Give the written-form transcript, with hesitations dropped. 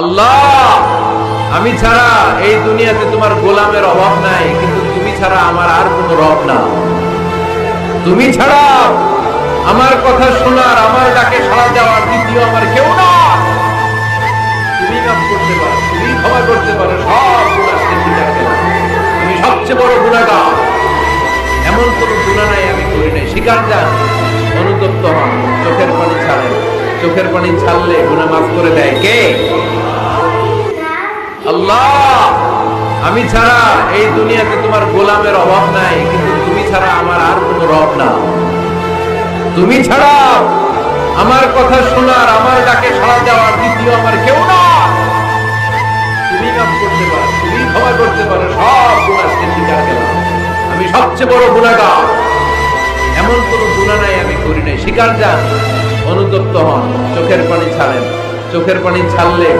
আল্লাহ, আমি ছাড়া এই দুনিয়াতে তোমার গোলামের অভাব নাই, কিন্তু তুমি ছাড়া আমার আর কোনো রব না। তুমি ছাড়া আমার কথা শোনার, আমার ডাকে সাড়া দেওয়ার দ্বিতীয় আমার কেউ না। তুমি মাফ করতে পারো, তুমি ক্ষমা করতে পারো সব গুনাহ স্বীকার করো। তুমি সবচেয়ে বড় গুনাহগার। এমন কোনো গুনাহ নাই আমি করি নাই। স্বীকার যান, অনুতপ্ত হন, চোখের পানি ছাড়েন। চোখের পানি ছাড়লে গুনাহ মাফ করে দেয় কে? আল্লাহ, আমি ছাড়া এই দুনিয়াতে তোমার গোলামের অভাব নাই, কিন্তু তুমি ছাড়া আমার আর কোনো রব না। তুমি ছাড়া আমার কথা শোনার, আমার ডাকে সাড়া দেওয়ার দ্বিতীয় আমার কেউ না। তুমি মাফ করতে পারো, তুমি ক্ষমা করতে পারো সব গুনাহ স্বীকার করো। আমি সবচেয়ে বড় গুনাহগার। এমন কোনো গুনাহ নাই আমি করি নাই। স্বীকার যান, অনুতপ্ত হন, চোখের পানি ছাড়েন। চোখের পানি ছাড়লে